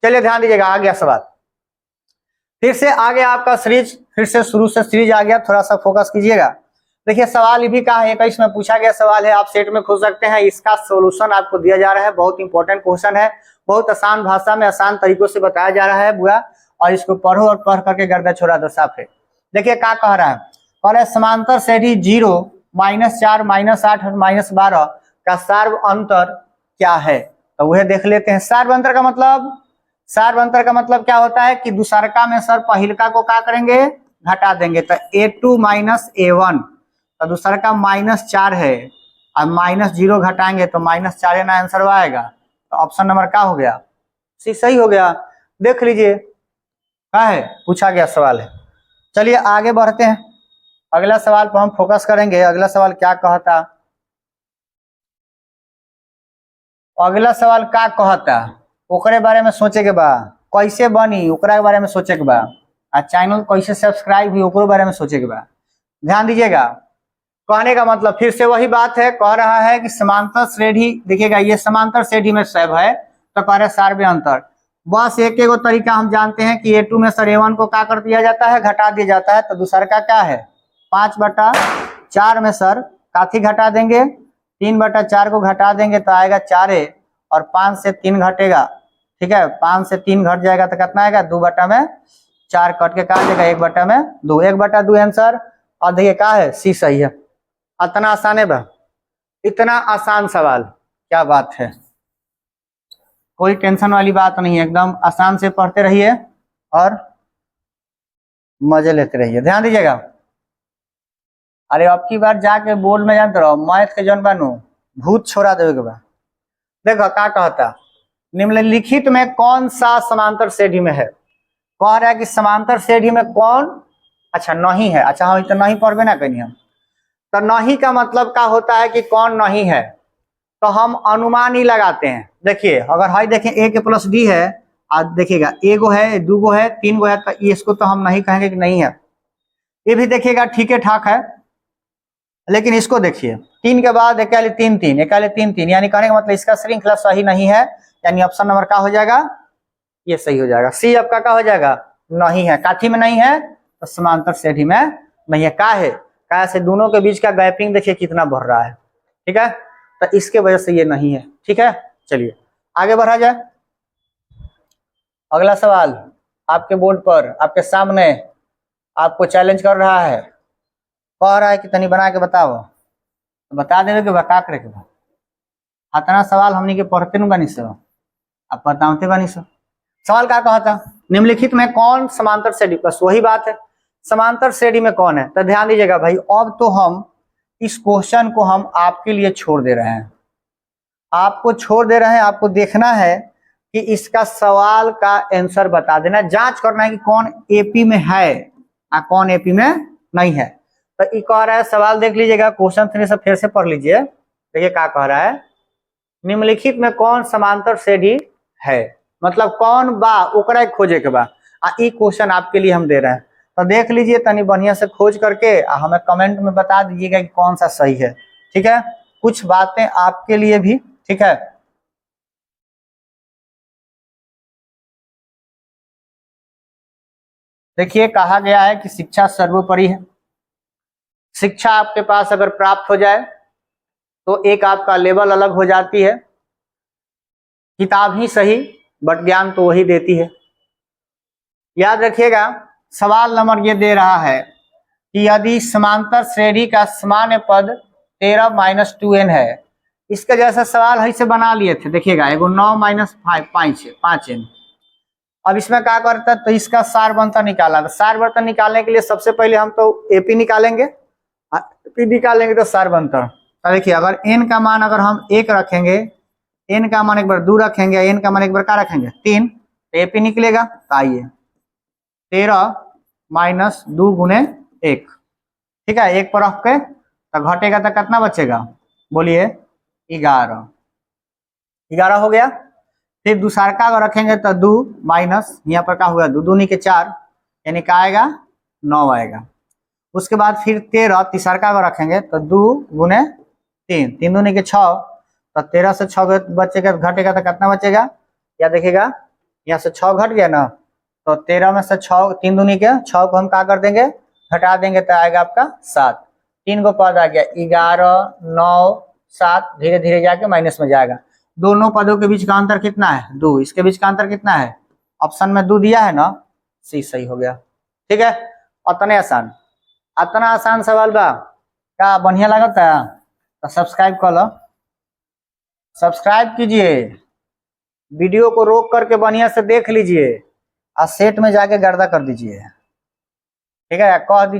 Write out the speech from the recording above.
चलिए ध्यान दीजिएगा, आ गया सवाल, फिर से आ गया आपका सीरीज, फिर से शुरू से सीरीज आ गया, थोड़ा सा फोकस कीजिएगा। देखिए सवाल ये भी कहा है, 21 में पूछा गया सवाल है, आप सेट में खोज सकते हैं। इसका सोल्यूशन आपको दिया जा रहा है, बहुत इंपॉर्टेंट क्वेश्चन है, बहुत आसान भाषा में आसान तरीकों से बताया जा रहा है बुआ, और इसको पढ़ो और पढ़ करके गर्दा छोड़ा दो साफे। देखिए क्या कह रहा है, कह रहा है समांतर श्रेणी 0, -4, -8 और -12 का सार्व अंतर क्या है। तो वह देख लेते हैं। सार्व अंतर का मतलब क्या होता है कि दूसरका में सर पहिलका को क्या करेंगे, घटा देंगे। तो A2 - A1, तो दूसरका -4 है, और -0 घटाएंगे तो -4 ना आंसर आएगा। तो ऑप्शन नंबर क्या हो गया, सी सही हो गया। देख लीजिए क्या है, पूछा गया सवाल है। चलिए आगे बढ़ते हैं, अगला सवाल पर हम फोकस करेंगे। अगला सवाल क्या कहता, अगला सवाल क्या कहता, ओकरे बारे में सोचे के बा, कैसे बनी ओकरा के बारे में सोचे के बा, आ चैनल कैसे सब्सक्राइब हुई ओकरो बारे में सोचे के बा। ध्यान दीजिएगा, कहने का मतलब फिर से वही बात है, कह रहा है कि समांतर श्रेणी, देखिएगा ये समांतर श्रेणी में सब है, तो कह रहे सार्वय अंतर। बस एक एगो तरीका हम जानते हैं कि A2 में सर A1 को क्या कर दिया जाता है, घटा दिया जाता है। तो दूसरा का क्या है, 5/4 में सर काफी घटा देंगे, 3/4 को घटा देंगे तो आएगा 4, और 5 से 3 घटेगा, ठीक है, 5 से 3 घट जाएगा तो कितना आएगा, 2/4 कट के कहा जाएगा 1/2, 1/2 आंसर। और देखिए क्या है, सी सही है। इतना आसान है बा, इतना आसान सवाल, क्या बात है, कोई टेंशन वाली बात नहीं है, एकदम आसान से पढ़ते रहिए और मजे लेते रहिए। ध्यान दीजिएगा, अरे अब की बार जाके बोर्ड में जानते रहो, मैथ के जौन बानू भूत छोड़ा देवे के बा। देखो क्या कहता, निम्नलिखित में कौन सा समांतर श्रेणी में है, कह रहा है कि समांतर श्रेणी में कौन, अच्छा नहीं है, अच्छा हाँ तो नहीं पढ़वे ना कहीं हम, तो नहीं का मतलब क्या होता है कि कौन नहीं है, तो हम अनुमान ही लगाते हैं। देखिए अगर हाई देखें A के प्लस D है, और देखिएगा एगो है, दूगो है, 3 गो है, तो इसको तो हम नहीं कहेंगे कि नहीं है। ये भी देखिएगा ठीक है ठाक है, लेकिन इसको देखिए 3 के बाद अकेले 3 3 अकेले 3 3, यानी कहने का मतलब इसका श्रृंखला सही नहीं है, यानी ऑप्शन नंबर क्या हो जाएगा, ये सही हो जाएगा। सी आपका क्या हो जाएगा, नहीं है, काठी में नहीं है तो समांतर श्रेणी में नहीं है। का है, का से दोनों के बीच का गैपिंग देखिए कितना बढ़ रहा है, ठीक है, तो इसके वजह से ये नहीं है, ठीक है। चलिए आगे बढ़ा जाए। अगला सवाल आपके बोर्ड पर आपके सामने आपको चैलेंज कर रहा है, कह रहा है कि तनी बना के बताओ, तो बता देवे कि बता करे के बा। इतना सवाल हमनी के पढ़ते नहीं बनी सो, आप बताते बनी सो। सवाल क्या कहा था, निम्नलिखित में कौन समांतर श्रेणी, बस वही बात है, समांतर श्रेणी में कौन है। तो ध्यान दीजिएगा भाई, अब तो हम इस क्वेश्चन को हम आपके लिए छोड़ दे रहे हैं, आपको छोड़ दे रहे हैं। आपको देखना है कि इसका सवाल का आंसर बता देना, जांच करना है कि कौन एपी में है और कौन एपी में नहीं है। तो ये कह रहा है, सवाल देख लीजिएगा, क्वेश्चन फिर से पढ़ लीजिए। देखिए क्या कह रहा है, निम्नलिखित में कौन समांतर श्रेणी है, मतलब कौन बा ओकरा खोजे के बा, ई क्वेश्चन आपके लिए हम दे रहे हैं। तो देख लीजिए तनी बढ़िया से खोज करके हमें कमेंट में बता दीजिएगा कि कौन सा सही है, ठीक है। कुछ बातें आपके लिए भी, ठीक है। देखिए कहा गया है कि शिक्षा सर्वोपरि है। शिक्षा आपके पास अगर प्राप्त हो जाए तो एक आपका लेवल अलग हो जाती है, किताब ही सही बट ज्ञान तो वही देती है। याद रखिएगा, सवाल नंबर ये दे रहा है कि यदि समांतर श्रेणी का सामान्य पद 13 - 2n है, इसका जैसा सवाल है से बना लिए थे। देखिएगा एगो 9 - 5n। अब इसमें क्या करता है, तो इसका सार बर्तन निकाला, तो सार बर्तन निकालने के लिए सबसे पहले हम तो एपी निकालेंगे, एपी निकालेंगे तो सार बर्तन। तो देखिए अगर n का मान अगर हम 1 रखेंगे, n का मान एक बार 2 रखेंगे, n का मान एक बार क्या रखेंगे 3, तो एपी निकलेगा। तो आइए 13 - 2 × 1, ठीक है, 1 पर रख के तो घटेगा तो कितना बचेगा, बोलिए 11 हो गया। फिर दूसरा का अगर रखेंगे तो 2 माइनस, यहाँ पर क्या हुआ 2 दूनी के 4, यानी क्या आएगा 9 आएगा। उसके बाद फिर 13 तीसरा का अगर रखेंगे तो 2 × 3, 3 दूनी के 6, तो 13 से 6 बचेगा घटेगा तो कितना बचेगा, या देखिएगा यहाँ से 6 घट गया ना, तो 13 में से 6, 3 दूनी के 6 को हम क्या कर देंगे, घटा देंगे तो आएगा आपका 7। 3 को पद आ गया 11, 9, 7, धीरे धीरे जाके माइनस में जाएगा। दोनों पदों के बीच का अंतर कितना है, 2। इसके बीच का अंतर कितना है, ऑप्शन में 2 दिया है ना, सी सही हो गया। ठीक है, उतने आसान, इतना आसान सवाल बा, क्या बढ़िया लगता है तो सब्सक्राइब कर लो, सब्सक्राइब कीजिए, वीडियो को रोक करके बढ़िया से देख लीजिए और सेट में जाके गर्दा कर दीजिए। ठीक है, कह दीजिए।